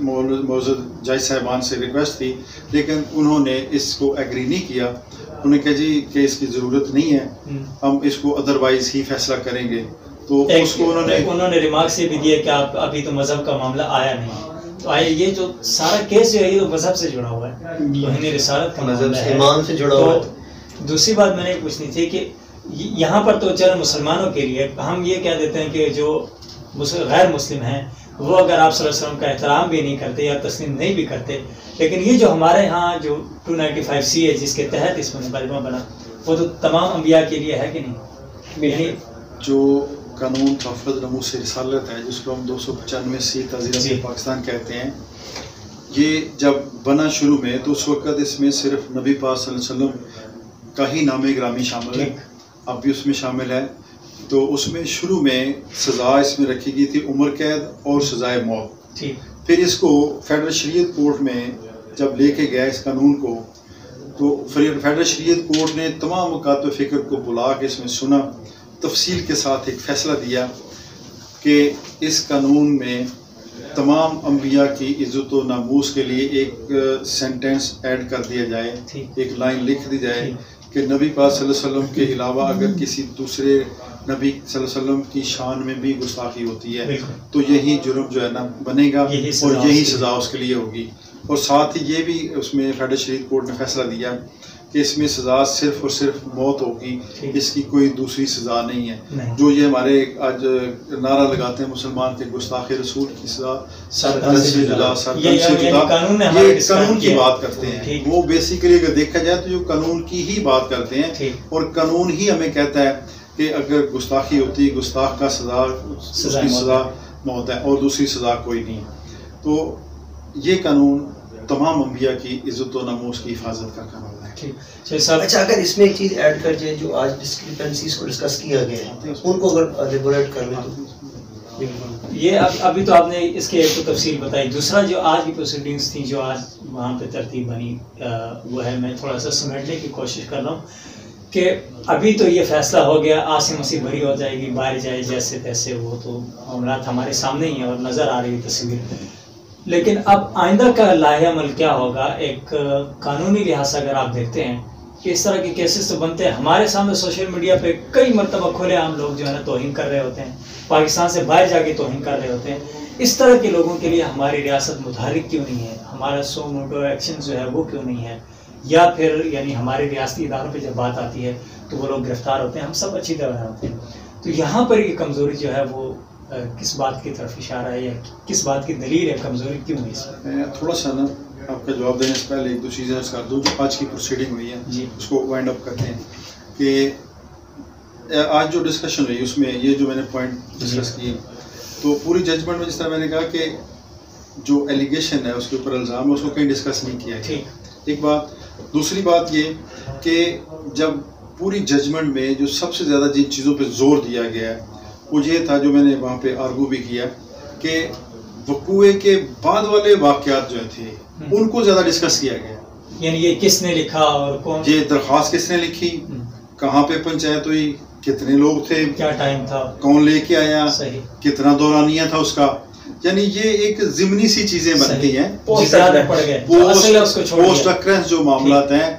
موجود جج صاحبان سے ریکویسٹ تھی، لیکن انہوں نے اس کو ایگری نہیں کیا. انہوں نے کہا جی کہ اس کی ضرورت نہیں ہے، ہم اس کو ادروائز ہی فیصلہ کریں گے. تو اس کو انہوں نے ریمارکس یہ بھی دیا کہ آپ ابھی تو مذہب کا معاملہ آیا نہیں، تو آئے یہ جو سارا کیس جو ہے یہ تو مذہب سے جڑا ہوا ہے، توہین رسالت کا مذہب سے ایمان سے جڑا ہوا ہے. دوسری بات میں نے پوچھنی تھی کہ یہاں پر تو چلو مسلمانوں کے لیے ہم یہ کہہ دیتے ہیں کہ جو غیر مسلم ہیں وہ اگر آپ صلی اللہ علیہ وسلم کا احترام بھی نہیں کرتے یا تسلیم نہیں بھی کرتے، لیکن یہ جو ہمارے ہاں جو 295 سی ہے جس کے تحت اس میں مقدمہ بنا، وہ تو تمام انبیاء کے لیے ہے کہ نہیں؟ یعنی جو قانون تحفظ ناموس رسالت ہے جس کو ہم 295 سی تعزیرات پاکستان کہتے ہیں، یہ جب بنا شروع میں تو اس وقت اس میں صرف نبی پاک صلی اللہ علیہ وسلم کا ہی نام گرامی شامل ہے، اب بھی اس میں شامل ہے. تو اس میں شروع میں سزا اس میں رکھی گئی تھی عمر قید اور سزائے موت. پھر اس کو فیڈرل شریعت کورٹ میں جب لے کے گیا اس قانون کو، تو فیڈرل شریعت کورٹ نے تمام مکاتب فکر کو بلا کے اس میں سنا، تفصیل کے ساتھ ایک فیصلہ دیا کہ اس قانون میں تمام انبیاء کی عزت و ناموس کے لیے ایک سینٹنس ایڈ کر دیا جائے، ایک لائن لکھ دی جائے کہ نبی پاک صلی اللہ علیہ وسلم کے علاوہ اگر کسی دوسرے نبی صلی اللہ علیہ وسلم کی شان میں بھی گستاخی ہوتی ہے تو یہی جرم جو ہے نا بنے گا اور یہی سزا اس کے لیے ہوگی. اور ساتھ ہی یہ بھی اس میں فیڈرل شریعت کورٹ نے فیصلہ دیا کہ اس میں سزا صرف اور صرف موت ہوگی، اس کی کوئی دوسری سزا نہیں ہے. جو یہ ہمارے آج نعرہ لگاتے ہیں مسلمان کے گستاخ رسول کی سزا سرگن سے جدا، سرگن سے جدا، یہ قانون کی بات کرتے ہیں. وہ بیسیکلی اگر دیکھا جائے تو جو قانون کی ہی بات کرتے ہیں اور قانون ہی ہمیں کہتا ہے کہ اگر گستاخی ہوتی ہے گستاخ کا سزا اس کی سزا موت ہے اور دوسری سزا کوئی نہیں. تو یہ قانون تمام انبیاء کی عزت و ناموس کی حفاظت کا قانون ہے. اچھا اگر اس میں ایک چیز ایڈ کر جائے جو آج ڈسکرپنسیز کو ڈسکس کیا گیا ہے ان کو اگر لیبوریٹ کر لیں تو یہ ابھی تو آپ نے اس کے ایک تو تفصیل بتائی. دوسرا جو آج کی پروسیڈنگز تھیں جو آج وہاں پہ ترتیب بنی وہ ہے میں تھوڑا سا سمیٹنے کی کوشش کر رہا ہوں کہ ابھی تو یہ فیصلہ ہو گیا عاصم مسیح بری ہو جائے گی، باہر جائے جیسے تیسے، وہ تو معاملات ہمارے سامنے ہی ہیں اور نظر آ رہی تصویر. لیکن اب آئندہ کا لاہے عمل کیا ہوگا؟ ایک قانونی لحاظ سے اگر آپ دیکھتے ہیں کہ اس طرح کے کیسز تو بنتے ہیں ہمارے سامنے سوشل میڈیا پہ کئی مرتبہ کھلے عام لوگ جو ہے نا توہین کر رہے ہوتے ہیں، پاکستان سے باہر جا کے توہین کر رہے ہوتے ہیں. اس طرح کے لوگوں کے لیے ہماری ریاست متحرک کیوں نہیں ہے؟ ہمارا سو موٹو ایکشن جو ہے وہ کیوں نہیں ہے؟ یا پھر یعنی ہمارے ریاستی اداروں پہ جب بات آتی ہے تو وہ لوگ گرفتار ہوتے ہیں، ہم سب اچھی طرح ہوتے ہیں. تو یہاں پر یہ کمزوری جو ہے وہ کس بات کی طرف اشارہ ہے یا کس بات کی دلیل ہے؟ کمزوری کیوں ہے اس میں؟ تھوڑا سا نا آپ کا جواب دینے سے پہلے ایک دو چیزیں کر دوں جو آج کی پروسیڈنگ ہوئی ہے اس کو وائنڈ اپ کرتے ہیں. کہ آج جو ڈسکشن ہوئی اس میں یہ جو میں نے پوائنٹ ڈسکس کیے تو پوری ججمنٹ میں جس طرح میں نے کہا کہ جو ایلیگیشن ہے اس کے اوپر الزام ہے اس کو کہیں ڈسکس نہیں کیا ہے. ایک بات. دوسری بات یہ کہ جب پوری ججمنٹ میں جو سب سے زیادہ جن چیزوں پہ زور دیا گیا ہے وہ یہ تھا جو میں نے وہاں پہ آرگو بھی کیا کہ وقوعے کے بعد والے واقعات جو تھے ان کو زیادہ ڈسکس کیا گیا. یعنی یہ کس نے لکھا اور کون، یہ درخواست کس نے لکھی، کہاں پہ پنچایت ہوئی، کتنے لوگ تھے، کیا ٹائم تھا، کون لے کے آیا، کتنا دورانیہ تھا اس کا. یعنی یہ ایک ضمنی سی چیزیں بنتی ہیں. پوسٹ اکرنس جو معاملات ہیں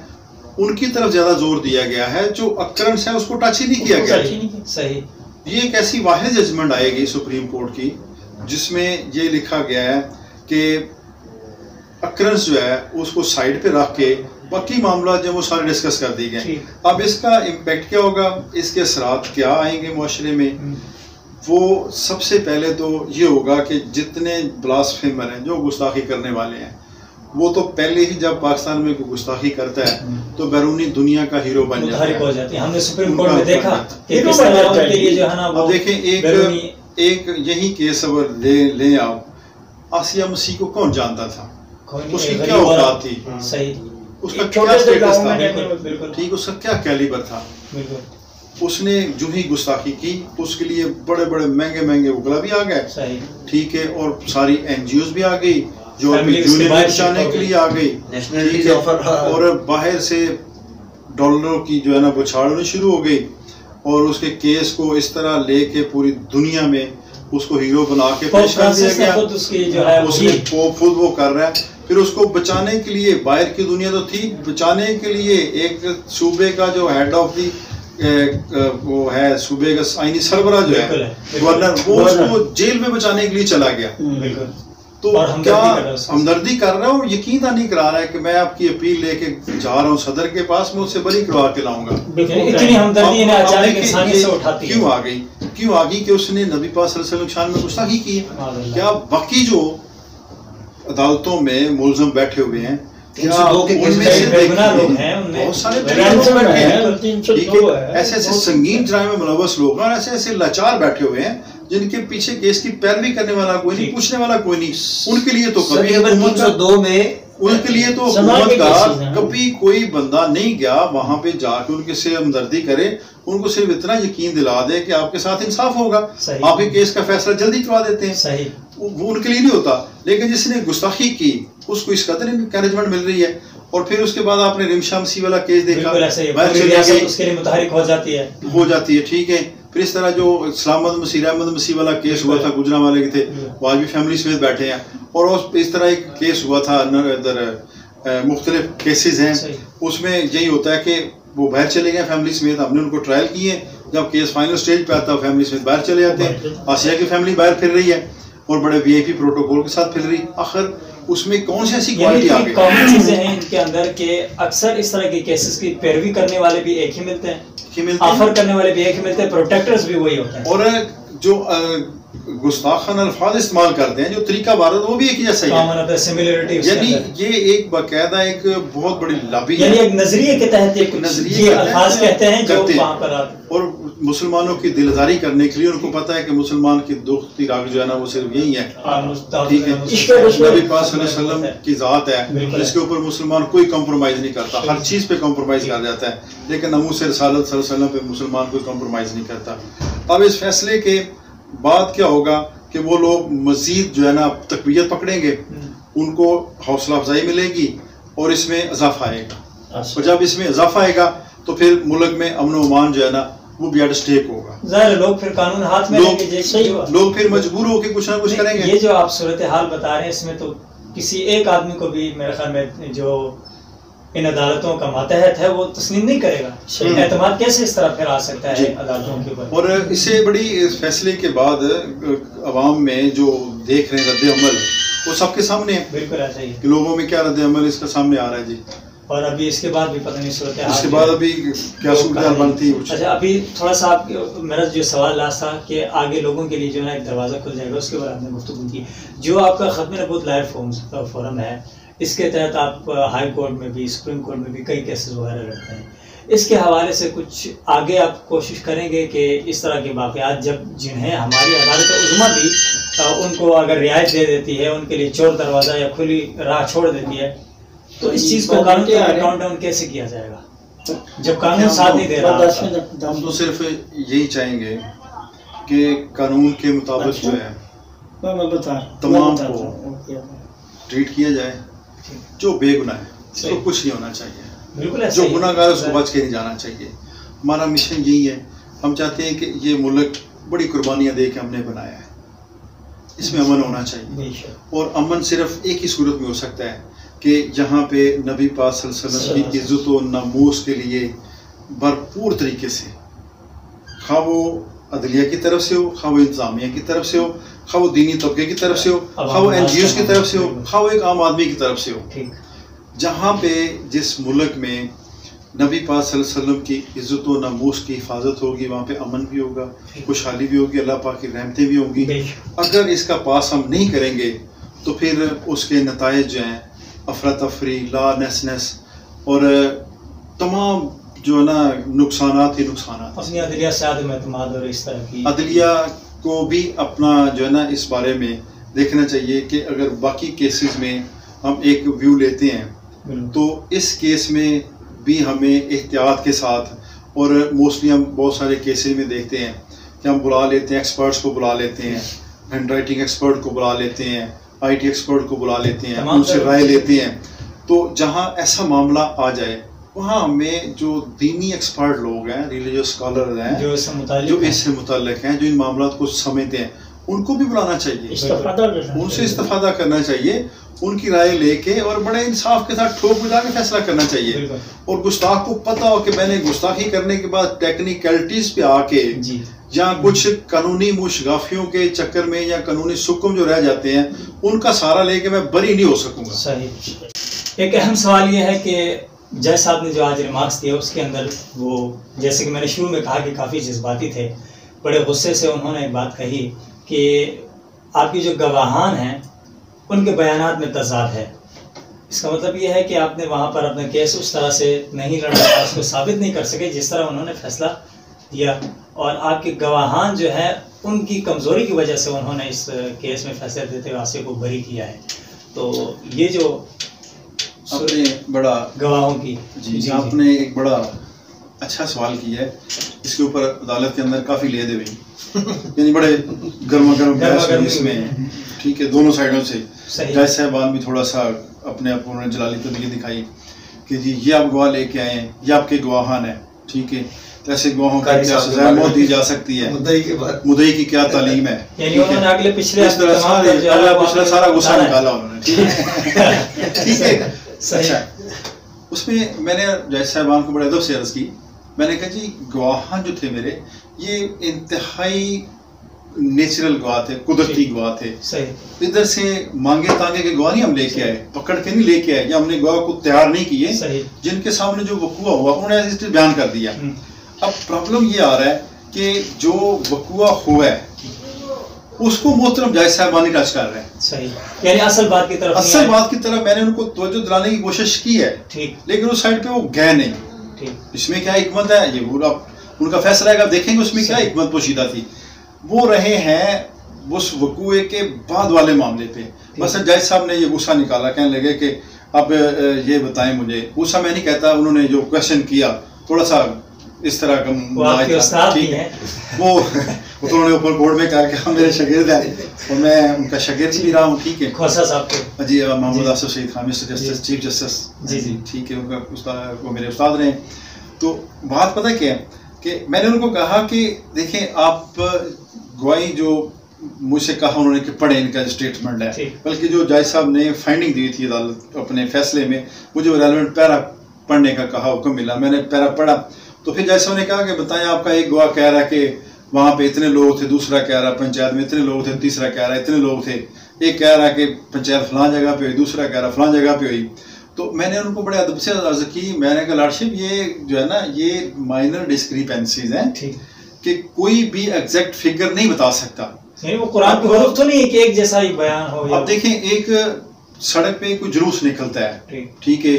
ان کی طرف زیادہ زور دیا گیا ہے، جو اکرنس ہے اس کو ٹچ ہی نہیں کیا گیا. صحیح. یہ ایک ایسی واحد ججمنٹ آئے گی سپریم کورٹ کی جس میں یہ لکھا گیا ہے کہ اکرنس جو ہے اس کو سائڈ پہ رکھ کے باقی معاملات جو وہ سارے ڈسکس کر دی گئے. اب اس کا امپیکٹ کیا ہوگا، اس کے اثرات کیا آئیں گے معاشرے میں؟ وہ سب سے پہلے تو یہ ہوگا کہ جتنے بلاسفیمر ہیں جو گستاخی کرنے والے ہیں وہ تو پہلے ہی جب پاکستان میں کوئی گستاخی کرتا ہے تو بیرونی دنیا کا ہیرو بن جاتا ہے. ہم نے سپریم کورٹ میں دیکھا کہ کس طرح ان کے لیے جو ہے نا اب دیکھیں ایک یہی کیس اگر لیں آپ، آسیہ مسیح کو کون جانتا تھا، اس کی کیا اوقات تھی، اس کا کیا سٹیٹس تھا، ٹھیک، اس کا کیا کیلیبر تھا. اس نے جو ہی گستاخی کی اس کے لیے بڑے بڑے مہنگے مہنگے وکلا بھی آ گئے، ٹھیک ہے، اور ساری این جی اوز بھی آ گئی جو یونین بچانے کے لیے آ گئی، ٹھیک ہے، اور باہر سے ڈالروں کی جو ہے نا بچھاڑ ہونی شروع ہو گئی اور اس کے کیس کو اس طرح لے کے پوری دنیا میں اس کو ہیرو بنا کے پیش کر دیا گیا. اس نے پوپ خود وہ کر رہا ہے. پھر اس کو بچانے کے لیے باہر کی دنیا تو تھی، بچانے کے لیے ایک صوبے کا جو ہیڈ آف دی وہ ہے صوبے کا آئینی سربراہ جو ہے گورنر، وہ اس کو جیل میں بچانے کے لیے چلا گیا. تو کیا ہمدردی کر رہا ہوں، یقین نہیں کرا رہا ہے کہ میں آپ کی اپیل لے کے جا رہا ہوں صدر کے پاس، میں اس سے بری کروا کے لاؤں گا. کیوں آ گئی کہ اس نے نبی پاک صلی اللہ علیہ وسلم کی شان میں گستاخی کی ہے. کیا باقی جو عدالتوں میں ملزم بیٹھے ہوئے ہیں بہت سارے ایسے ایسے سنگین جرائم میں ملوث لوگ اور ایسے ایسے لاچار بیٹھے ہوئے ہیں جن کے پیچھے کیس کی پیروی کرنے والا کوئی نہیں، پوچھنے والا کوئی نہیں. ان کے لیے تو کبھی حکومت کا کبھی کوئی بندہ نہیں گیا وہاں پہ جا کے ان کے سے ہمدردی کرے. ان کو صرف اتنا یقین دلا دے کہ آپ کے ساتھ انصاف ہوگا، آپ کے کیس کا فیصلہ جلدی کروا دیتے ہیں. وہ ان کے لیے نہیں ہوتا. لیکن جس نے گستاخی کی اس کو اس قدر انکریجمنٹ مل رہی ہے. اور پھر اس کے بعد آپ نے رمشا مسیح والا کیس دیکھا، اس کے لیے متحرک ہو جاتی ہے، ٹھیک ہے. پھر اس طرح جو اسلام احمد مسیح احمد مسیح والا کیس ہوا تھا گجرانوالے کے تھے، وہ آج بھی فیملی سمیت بیٹھے ہیں. اور اس طرح ایک کیس ہوا تھا ادھر، مختلف کیسز ہیں، اس میں یہی ہوتا ہے کہ وہ باہر چلے گئے فیملی سمیت، ہم نے ان کو ٹرائل کیے، جب کیس فائنل سٹیج پہ آتا ہے فیملی سمیت باہر چلے جاتے ہیں. آسیہ کی فیملی باہر پھر رہی ہے اور بڑے وی آئی پی پروٹوکول کے ساتھ پھر رہی. آخر اس میں کون سی ایسی کوالٹی آ گئی؟ کامن چیزیں ہیں ان کے اندر کہ اکثر اس طرح کے کیسز کی پیروی کرنے والے بھی ایک ہی ملتے ہیں، آفر کرنے والے بھی ایک ہی ملتے ہیں، پروٹیکٹرز بھی وہی ہوتے ہیں، اور جو گستاخانہ الفاظ استعمال کرتے ہیں جو طریقہ بارد وہ بھی ایک ہی جیسا ہی ہے. یعنی یہ ایک باقاعدہ ایک بہت بڑی لابی ہے، یعنی ایک نظریے کے تحت یہ الفاظ کہتے ہیں جو وہاں پر اور مسلمانوں کی دلداری کرنے کے لیے ان کو پتا ہے کہ مسلمان کی دکھ کی راگ جو ہے نا وہ صرف یہی ہے. ٹھیک ہے، نبی پاک صلی اللہ علیہ وسلم کی ذات ہے جس کے اوپر مسلمان کوئی کمپرومائز نہیں کرتا، ہر چیز پہ کمپرومائز کر جاتا ہے، لیکن ناموس رسالت صلی اللہ علیہ وسلم پہ مسلمان کوئی کمپرومائز نہیں کرتا. اب اس فیصلے کے بعد کیا ہوگا کہ وہ لوگ مزید جو ہے نا تقویت پکڑیں گے، ان کو حوصلہ افزائی ملے گی اور اس میں اضافہ آئے گا. اور جب اس میں اضافہ آئے گا تو پھر ملک میں امن و امان جو ہے نا وہ بھی ایٹ اسٹیک ہوگا. ظاہر لوگ پھر قانون ہاتھ میں لیں گے، لوگ پھر مجبور ہو کے کچھ نہ کچھ کریں گے. یہ جو آپ صورتحال بتا رہے ہیں اس میں تو کسی ایک آدمی کو بھی میرے خیال میں جو ان عدالتوں کا ماتحت ہے وہ تسلیم نہیں کرے گا. اعتماد کیسے اس طرح پھر آ سکتا ہے عدالتوں کے اوپر؟ اور اس سے بڑی فیصلے کے بعد عوام میں جو دیکھ رہے ہیں رد عمل وہ سب کے سامنے ہے. بالکل ایسا ہی کہ لوگوں میں کیا رد عمل اس کا سامنے آ رہا ہے. جی اور ابھی اس کے بعد بھی پتہ نہیں صورتحال، اس کے بعد ابھی کیا صورتحال بنتی ہے. اچھا ابھی تھوڑا سا آپ میرا جو سوال لاس تھا کہ آگے لوگوں کے لیے جو ہے نا ایک دروازہ کھل جائے گا، اس کے بعد آپ نے گفتگو کی. جو آپ کا ختم نبوت لائیو فورم ہے، اس کے تحت آپ ہائی کورٹ میں بھی سپریم کورٹ میں بھی کئی کیسز وغیرہ لڑتے ہیں. اس کے حوالے سے کچھ آگے آپ کوشش کریں گے کہ اس طرح کے واقعات جب جنہیں ہماری عدالت عظمیٰ بھی ان کو اگر رعایت دے دیتی ہے، ان کے لیے چور دروازہ یا کھلی راہ چھوڑ دیتی ہے، تو اس چیز کو قانون کے کاؤنٹ ڈاؤن کیسے کیا جائے گا جب قانون ساتھ نہیں دے رہا؟ ہم تو صرف یہی چاہیں گے کہ قانون کے مطابق جو ہے تمام کو ٹریٹ کیا جائے. جو بے گناہ ہے اس کو کچھ نہیں ہونا چاہیے، جو گناہ گار اس کو بچ کے نہیں جانا چاہیے. ہمارا مشن یہی ہے. ہم چاہتے ہیں کہ یہ ملک بڑی قربانیاں دے کے ہم نے بنایا ہے، اس میں امن ہونا چاہیے. اور امن صرف ایک ہی صورت میں ہو سکتا ہے کہ جہاں پہ نبی پاک صلی اللہ علیہ وسلم کی عزت و ناموس کے لیے بھرپور طریقے سے، خواہ وہ عدلیہ کی طرف سے ہو، خواہ وہ انتظامیہ کی طرف سے ہو، خواہ وہ دینی طبقے کی طرف سے ہو، خواہ وہ این جی اوز کی طرف سے ہو، خواہ وہ ایک عام آدمی کی طرف سے ہو، جہاں پہ جس ملک میں نبی پاک صلی اللہ علیہ وسلم کی عزت و ناموس کی حفاظت ہوگی وہاں پہ امن بھی ہوگا، خوشحالی بھی ہوگی، اللہ پاک کی رحمتیں بھی ہوں گی. اگر اس کا پاس ہم نہیں کریں گے تو پھر اس کے نتائج جو ہیں افراتفری، لا نیسنس اور تمام جو ہے نا نقصانات ہی نقصانات. اپنی عدلیہ سے عدم اعتماد اور اس طرح کی عدلیہ کو بھی اپنا جو ہے نا اس بارے میں دیکھنا چاہیے کہ اگر باقی کیسز میں ہم ایک ویو لیتے ہیں تو اس کیس میں بھی ہمیں احتیاط کے ساتھ، اور موسٹلی ہم بہت سارے کیسز میں دیکھتے ہیں کہ ہم بلا لیتے ہیں، ایکسپرٹس کو بلا لیتے ہیں، ہینڈ رائٹنگ ایکسپرٹ کو بلا لیتے ہیں، آئی ٹی ایکسپرٹ کو بلا لیتے ہیں، ان سے رائے لیتے ہیں. تو جہاں ایسا معاملہ آ جائے وہاں ہمیں جو دینی ایکسپرٹ لوگ ہیں، ریلیجیس اسکالر ہیں، جو اس سے متعلق ہیں، جو ان معاملات کو سمجھتے ہیں، ان کو بھی بلانا چاہیے، ان سے استفادہ کرنا چاہیے، ان کی رائے لے کے اور بڑے انصاف کے ساتھ ٹھوک بجا کے فیصلہ کرنا چاہیے. اور گستاخ کو پتہ ہو کہ میں نے گستاخی کرنے کے بعد ٹیکنیکلٹیز پہ آ کے یا کچھ قانونی مشغافیوں کے چکر میں یا قانونی سکم جو رہ جاتے ہیں ان کا سہارا لے کے میں بری نہیں ہو سکوں گا. صحیح. ایک اہم سوال یہ ہے کہ جج صاحب نے جو آج ریمارکس دیا اس کے اندر وہ جیسے کہ میں نے شروع میں کہا کہ کافی جذباتی تھے، بڑے غصے سے انہوں نے ایک بات کہی کہ آپ کی جو گواہان ہیں ان کے بیانات میں تضاد ہے. اس کا مطلب یہ ہے کہ آپ نے وہاں پر اپنا کیس اس طرح سے نہیں لڑا، اس کو ثابت نہیں کر سکے جس طرح انہوں نے فیصلہ دیا، اور آپ کے گواہان جو ہے ان کی کمزوری کی وجہ سے انہوں نے اس کیس میں فیصلہ دیتے ہوئے آصف کو بری کیا ہے. تو یہ جو آپ نے بڑا گواہوں کی آپ نے ایک بڑا اچھا سوال کیا ہے. اس کے اوپر عدالت کے اندر کافی لیدے ہوئی، یعنی بڑے گرما گرم بحث ہوئی اس میں. ٹھیک ہے، دونوں سائڈوں سے. جج صاحبان بھی تھوڑا سا اپنے آپ کو جلالی طبیعت دکھائی کہ جی یہ آپ گواہ لے کے آئے ہیں، یہ آپ کے گواہان ہیں. ٹھیک ہے، تو ایسے گواہوں کی کیا سزا موت دی جا سکتی ہے, مدعی کی کیا تعلیم ہے, یعنی انہوں نے اگلے پچھلے پچھلا سارا غصہ نکالا انہوں نے. ٹھیک ہے. اچھا, اس میں میں نے جج صاحبان کو بڑے ادب سے عرض کی, میں نے کہا جی گواہان جو تھے میرے یہ انتہائی نیچرل گواہ تھے, قدرتی گواہ تھے. ادھر سے مانگے تانگے کے گواہ نہیں ہم لے کے آئے, پکڑ کے نہیں لے کے آئے, یا ہم نے گواہ کو تیار نہیں کیے, جن کے سامنے جو وقوع ہوا انہوں نے بیان کر دیا. اب پرابلم یہ آ رہا ہے کہ جو وقوع ہوا ہے اس کو محترم جج صاحبان ہی ٹچ کر رہے ہیں. صحیح, یعنی اصل بات کی طرف میں نے ان کو توجہ دلانے کی کوشش کی ہے, لیکن اس سائڈ پہ وہ گئے نہیں. اس میں کیا حکمت ہے یہ پورا ان کا فیصلہ ہے, آپ دیکھیں گے اس میں کیا حکمت پوشیدہ تھی. وہ رہے ہیں اس وقوع کے بعد والے معاملے پہ. بس جج صاحب نے یہ غصہ نکالا, کہنے لگے کہ اب یہ بتائیں مجھے. غصہ میں نہیں کہتا, انہوں نے جو کوشچن کیا تھوڑا سا اس طرح کا وہ انہوں نے اوپن بورڈ میں کہا کہ ہم میرے شاگرد ہیں اور میں ان کا شاگرد بھی رہا ہوں. ٹھیک ہے, کھوسا صاحب جی Muhammad Asif Shahid Khan mister justice chief justice جی ٹھیک ہے, ان کا استاد وہ میرے استاد رہے. تو بات پتہ کیا ہے کہ میں نے ان کو کہا کہ دیکھیں آپ گواہی جو مجھ سے کہا انہوں نے کہ پڑھیں ان کا اسٹیٹمنٹ ہے, بلکہ جو جج صاحب نے فائنڈنگ دی تھی عدالت اپنے فیصلے میں, مجھے ریلیونٹ پیرا پڑھنے کا کہا, حکم ملا, میں نے پیرا پڑھا. تو پھر جج صاحب نے کہا کہ بتائیں آپ کا ایک گواہ کہہ رہا ہے کہ وہاں پہ اتنے لوگ تھے, دوسرا کہہ رہا پنچایت میں اتنے لوگ تھے, تیسرا کہہ رہا اتنے لوگ تھے, ایک کہہ رہا کہ پنچایت فلاں جگہ پہ ہوئی, دوسرا کہہ رہا فلاں جگہ پہ ہوئی. تو میں نے ان کو بڑے ادب سے عرض کی, میں نے کہا لارڈشپ یہ جو ہے نا یہ مائنر ڈسکریپنسیز ہیں کہ کوئی بھی ایگزیکٹ فگر نہیں بتا سکتا. وہ قرآن کی حروف تو نہیں کہ ایک جیسا ہی بیان ہو. اب دیکھیں ایک سڑک پہ کوئی جلوس نکلتا ہے, ٹھیک ہے,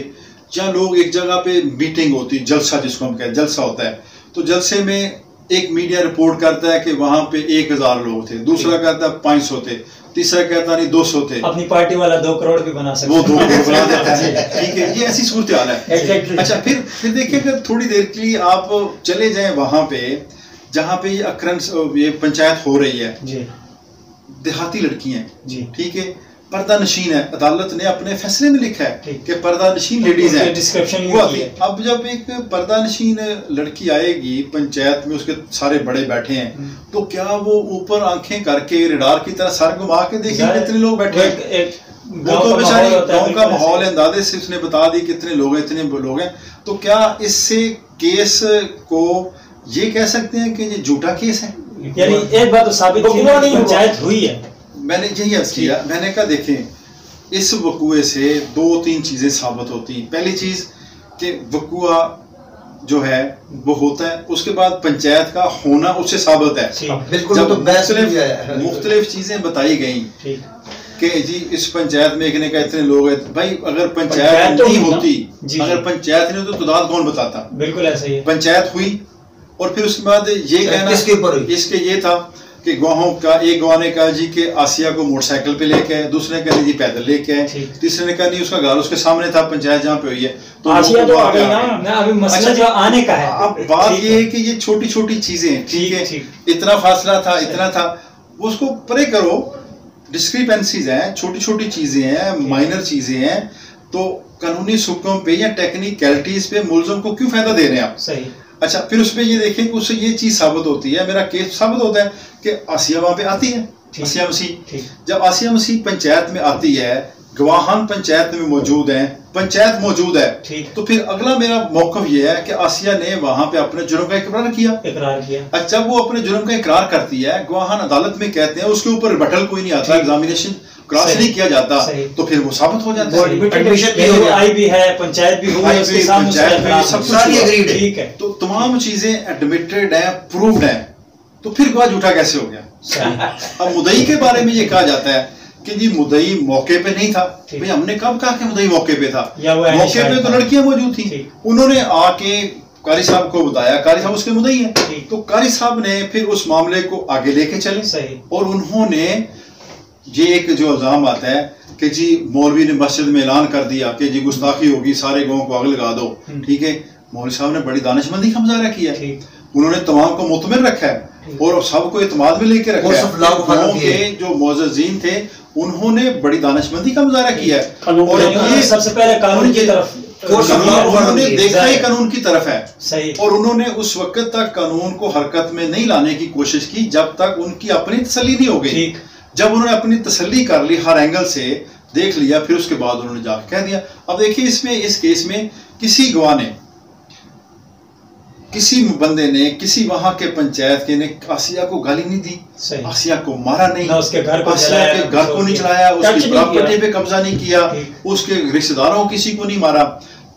یا لوگ ایک جگہ پہ میٹنگ ہوتی, جلسہ جس کو ہم کہتے ہیں جلسہ ہوتا ہے, تو جلسے میں ایک میڈیا رپورٹ کرتا ہے کہ وہاں پہ 1000 لوگ تھے, دوسرا کہتا ہے 500 تھے, تیسرا کہتا نہیں 200 تھے. اپنی پارٹی والا 2 کروڑ بھی بنا سکتا ہے, وہ 2 کروڑ بنا دیتا ہے. ٹھیک ہے, یہ ایسی صورتحال ہے. اچھا پھر دیکھیں کہ تھوڑی دیر کے لیے آپ چلے جائیں وہاں پہ جہاں پہ یہ اکرنس یہ پنچایت ہو رہی ہے, دیہاتی لڑکی ہیں, ٹھیک ہے, پردہ نشین ہے, عدالت نے اپنے فیصلے میں لکھا ہے کہ پردہ نشین لیڈیز ہیں. اب جب ایک پردہ نشین لڑکی آئے گی پنچایت میں, اس کے سارے بڑے بیٹھے ہیں, تو کیا وہ اوپر آنکھیں کر کے ریڈار کی طرح سر گھما کے دیکھیں کتنے لوگ بیٹھے ہیں؟ وہ تو بیچاری گاؤں کا ماحول ہے, اندازے سے اس نے بتا دی کتنے لوگ ہیں, اتنے لوگ ہیں. تو کیا اس سے کیس کو یہ کہہ سکتے ہیں کہ یہ جھوٹا کیس ہے؟ یعنی ایک بات تو ثابت پنچایت ہوئی ہے. میں نے یہی عرض کیا, میں نے کہا دیکھیں اس وقوع سے 2-3 چیزیں ثابت ہوتی ہیں. پہلی چیز کہ وقوع جو ہے وہ ہوتا ہے, اس کے بعد پنچایت کا ہونا اس سے ثابت ہے. جب مختلف چیزیں بتائی گئیں کہ جی اس پنچایت میں ایک نے کہا اتنے لوگ ہیں, بھائی اگر پنچایت نہیں ہوتی, اگر پنچایت نہیں ہوتی تو تعداد کون بتاتا؟ بالکل ایسا ہی ہے. پنچایت ہوئی اور پھر اس کے بعد یہ کہنا اس کے یہ تھا کہ گواہوں کا ایک گواہ نے کہا جی کہ آسیہ کو موٹر سائیکل پہ لے کے آئے, دوسرے نے کہا جی پیدل لے کے آئے, تیسرے نے کہا نہیں اس کا گھر اس کے سامنے تھا پنچایت جہاں پہ ہوئی ہے. تو ابھی مسئلہ جو آنے کا ہے, اب بات یہ ہے کہ یہ چھوٹی چھوٹی چیزیں, ٹھیک ہے, اتنا فاصلہ تھا, اتنا تھا, وہ اس کو پرے کرو, ڈسکریپنسیز ہیں, چھوٹی چھوٹی چیزیں ہیں, مائنر چیزیں ہیں, تو قانونی حکم پہ یا ٹیکنیکلٹیز پہ ملزم کو کیوں فائدہ دے رہے ہیں آپ؟ صحیح. اچھا پھر اس پہ یہ دیکھیں کہ اس سے یہ چیز ثابت ہوتی ہے, میرا کیس ثابت ہوتا ہے کہ آسیہ وہاں پہ آتی ہے, آسیہ مسیح. جب آسیہ مسیح پنچایت میں آتی ہے, گواہان پنچایت میں موجود ہیں, پنچایت موجود ہے, تو پھر اگلا میرا موقف یہ ہے کہ آسیہ نے وہاں پہ اپنے جرم کا اقرار کیا. اچھا وہ اپنے جرم کا اقرار کرتی ہے, گواہان عدالت میں کہتے ہیں, اس کے اوپر ریبٹل کوئی نہیں آتا, ایگزامینیشن کراس نہیں کیا جاتا, تو پھر وہ ثابت ہو جاتا ہے. تو تمام چیزیں ایڈمیٹڈ ہیں, پروفڈ ہیں, تو پھر گواہ جھوٹا کیسے ہو گیا؟ اب مدعی کے بارے میں یہ کہا جاتا ہے کہ جی مدعی موقع پہ نہیں تھا. بھئی ہم نے کب کہا کہ مدعی موقع پہ تھا؟ موقع پہ تو لڑکیاں موجود تھیں, انہوں نے آ کے قاری صاحب کو بتایا, قاری صاحب اس کے مدعی ہیں, تو قاری صاحب نے پھر اس معاملے کو آگے لے کے چلے, اور انہوں نے یہ ایک جو الزام آتا ہے کہ جی مولوی نے مسجد میں اعلان کر دیا کہ جی گستاخی ہوگی, سارے گاؤں کو آگ لگا دو, ٹھیک ہے, مولوی صاحب نے بڑی دانش مندی کا مظاہرہ کیا, انہوں نے تمام کو مطمئن رکھا ہے اور سب کو اعتماد میں لے کے رکھا ہے. گاؤں کے جو معززین تھے انہوں نے بڑی دانش مندی کا مظاہرہ کیا ہے, اور یہ سب سے پہلے قانون کی طرف انہوں نے دیکھا ہی قانون کی طرف ہے صحیح، اور انہوں نے اس وقت تک قانون کو حرکت میں نہیں لانے کی کوشش کی جب تک ان کی اپنی تسلی نہیں ہو گئی. جب انہوں نے اپنی تسلی کر لی، ہر اینگل سے دیکھ لیا، پھر اس کے بعد انہوں نے جا کے کہہ دیا. اب دیکھیے اس کیس میں کسی گواہ نے، کسی بندے نے، کسی وہاں کے پنچایت کے نے آسیہ کو گالی نہیں دی، آسیہ کو مارا نہیں، اس کے گھر کو نہیں چلایا، اس کی پراپرٹی پہ قبضہ نہیں کیا، اس کے رشتہ داروں کسی کو نہیں مارا.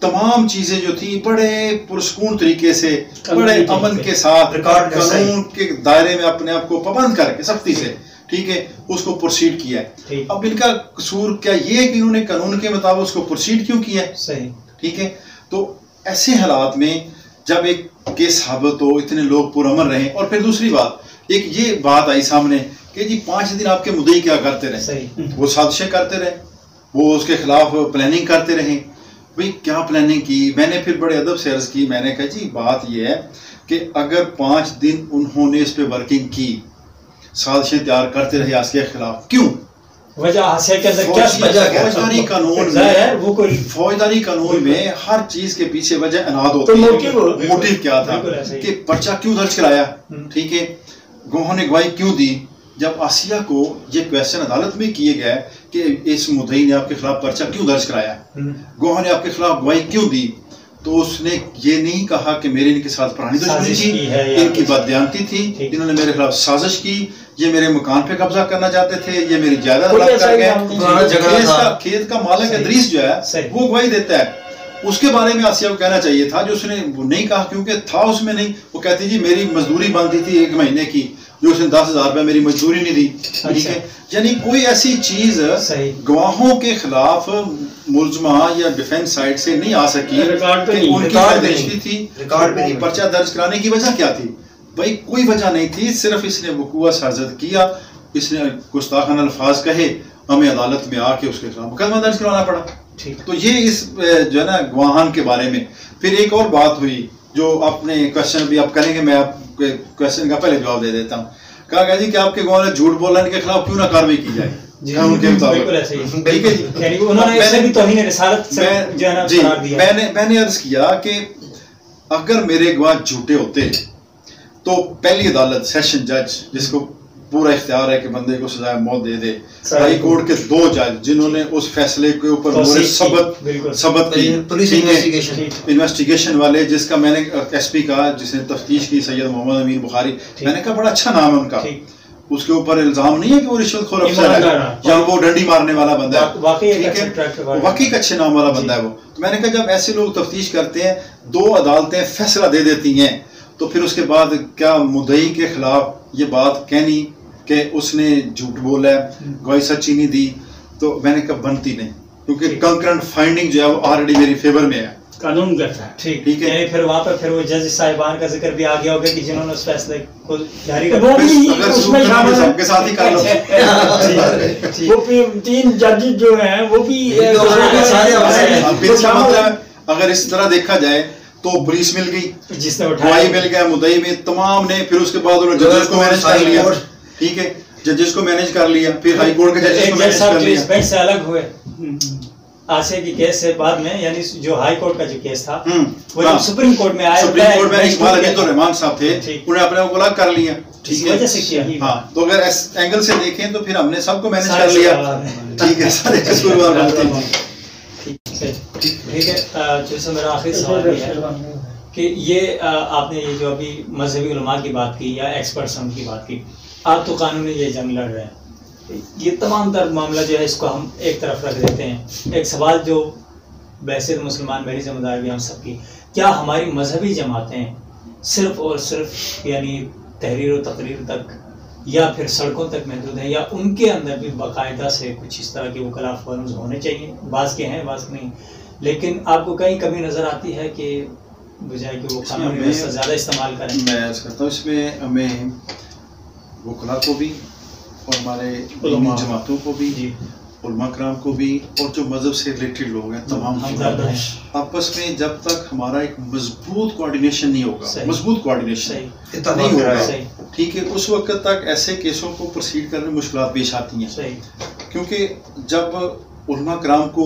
تمام چیزیں جو تھی بڑے پرسکون طریقے سے، بڑے امن کے ساتھ، قانون کے دائرے میں اپنے آپ کو پابند کر کے سختی سے، ٹھیک ہے، اس کو پروسیڈ کیا ہے. اب ان کا قصور کیا یہ ہے کہ انہوں نے قانون کے مطابق اس کو پروسیڈ کیوں کیا ہے؟ ٹھیک ہے. تو ایسے حالات میں جب ایک کیس ثابت ہو، اتنے لوگ پرامن رہیں، اور پھر دوسری بات ایک یہ بات آئی سامنے کہ جی 5 دن آپ کے مدعی کیا کرتے رہے، وہ سازشیں کرتے رہے، وہ اس کے خلاف پلاننگ کرتے رہے. بھئی کیا پلاننگ کی؟ میں نے پھر بڑے ادب سے عرض کی، میں نے کہا جی بات یہ ہے کہ اگر 5 دن انہوں نے اس پہ ورکنگ کی، سازشیں تیار کرتے رہے آسیہ کے خلاف، کیوں؟ وجہ آسیہ کے اندر کیا فوجداری قانون میں، فوجداری قانون میں ہر چیز کے پیچھے وجہ اناد ہوتی ہے. موٹیو کیا تھا کہ پرچہ کیوں درج کرایا، ٹھیک ہے، گواہوں نے گواہی کیوں دی. جب آسیہ کو یہ کویسچن عدالت میں کیے گئے کہ اس مدعی نے آپ کے خلاف پرچہ کیوں درج کرایا، گواہوں نے آپ کے خلاف گواہی کیوں دی، تو اس نے یہ نہیں کہا کہ میرے ان کے ساتھ پرانی دشمنی تھی، ان کی بددیانتی تھی، انہوں نے میرے خلاف سازش کی، یہ میرے مکان پہ قبضہ کرنا چاہتے تھے، یہ میری جائیداد الگ کر گئے. کھیت کا مالک ادریس جو ہے وہ گواہی دیتا ہے. اس کے بارے میں آسیہ کو کہنا چاہیے تھا، جو اس نے نہیں کہا کیونکہ تھا اس میں نہیں. وہ کہتی جی میری مزدوری بنتی تھی 1 مہینے کی، جو اس نے 10,000 روپے میری مزدوری نہیں دی. ٹھیک ہے، یعنی کوئی ایسی چیز گواہوں کے خلاف ملزمہ یا ڈیفینس سائڈ سے نہیں آ سکی کہ ان کی بددیشی تھی. پرچہ درج کرانے کی وجہ کیا تھی؟ بھائی کوئی وجہ نہیں تھی، صرف اس نے وقوع سرزد کیا، اس نے گستاخانہ الفاظ کہے، ہمیں عدالت میں آ کے اس کے خلاف مقدمہ درج کروانا پڑا. تو یہ اس جو ہے نا گواہان کے بارے میں. پھر ایک اور بات ہوئی جو آپ نے کوشچن بھی آپ کریں گے، میں آپ کوشچن کا پہلے جواب دے دیتا ہوں. کہا گیا جی کہ آپ کے گواہ نے جھوٹ بولا، ان کے خلاف کیوں نہ کارروائی کی جائے ان کے مطابق. ٹھیک ہے جی، میں نے عرض کیا کہ اگر میرے گواہ جھوٹے ہوتے تو پہلی عدالت سیشن جج جس کو پورا اختیار ہے کہ بندے کو سزائے موت دے دے، ہائی کورٹ کے 2 جج جنہوں نے اس فیصلے کے اوپر ثبت کی، انویسٹیگیشن والے، جس کا میں نے ایس پی کہا جس نے تفتیش کی، سید محمد امین بخاری، میں نے کہا بڑا اچھا نام ہے ان کا، اس کے اوپر الزام نہیں ہے کہ وہ رشوت خور افسر ہے یا وہ ڈنڈی مارنے والا بندہ ہے، واقعی ایک اچھے نام والا بندہ ہے وہ. میں نے کہا جب ایسے لوگ تفتیش کرتے ہیں، 2 عدالتیں فیصلہ دے دیتی ہیں، تو پھر اس کے بعد کیا مدعی کے خلاف یہ بات کہنی کہ اس نے جھوٹ بولا ہے، گواہی سچی نہیں دی، تو میں نے کہا بنتی نہیں، کیونکہ کنکرنٹ فائنڈنگ جو ہے وہ آلریڈی میری فیور میں ہے، قانون کرتا ہے. ٹھیک ہے، پھر وہاں پر پھر وہ جج صاحبان کا ذکر بھی آ گیا ہوگا کہ جنہوں نے اس فیصلے کو جاری کر اگر اس میں سب کے ساتھ ہی کر لو. وہ 3 جج جو ہیں وہ بھی اگر اس طرح دیکھا جائے تو پولیس مل گئی، جس نے گواہی مل گیا، مدعی میں تمام نے، پھر اس کے بعد انہوں نے ججز کو مینیج کر لیا. ٹھیک ہے، ججز کو مینیج کر لیا، پھر ہائی کورٹ کے ججز کو مینیج کر لیا. بینچ سے الگ ہوئے آسیہ کی کیس سے بعد میں، یعنی جو ہائی کورٹ کا جو کیس تھا وہ جب سپریم کورٹ میں آیا، سپریم کورٹ میں اقبال حمید الرحمان صاحب تھے، انہوں نے اپنے کو الگ کر لیا. ٹھیک ہے، ہاں، تو اگر اس اینگل سے دیکھیں تو پھر ہم نے سب کو مینیج کر لیا. ٹھیک ہے، سارے قصوروار بنتے ہیں. ٹھیک ہے، جیسے میرا آخری سوال یہ ہے کہ یہ آپ نے یہ جو ابھی مذہبی علماء کی بات کی یا ایکسپرٹس کی بات کی، آپ تو قانونی یہ جنگ لڑ رہے ہیں، یہ تمام تر معاملہ جو ہے اس کو ہم ایک طرف رکھ دیتے ہیں. ایک سوال جو بحیثیت مسلمان میری ذمہ داری بھی ہم سب کی، کیا ہماری مذہبی جماعتیں صرف اور صرف یعنی تحریر و تقریر تک یا پھر سڑکوں تک محدود ہیں، یا ان کے اندر بھی باقاعدہ سے کچھ اس طرح کے وکلاء فورمز ہونے چاہیے؟ بعض کے ہیں، بعض نہیں، لیکن آپ کو کہیں کمی نظر آتی ہے کہ بجائے کہ وہ قانونی راستہ زیادہ استعمال کریں؟ میں عرض کرتا ہوں اس میں ہمیں وکلاء کو بھی اور ہمارے دینی جماعتوں کو بھی، علماء کرام کو بھی، اور جو مذہب سے ریلیٹڈ لوگ ہیں تمام آپس میں جب تک ہمارا ایک مضبوط کوآرڈینیشن نہیں ہوگا، مضبوط کوآرڈینیشن نہیں ہوگا، ٹھیک ہے، اس وقت تک ایسے کیسوں کو پروسیڈ کرنے میں مشکلات پیش آتی ہیں. کیونکہ جب علماء کرام کو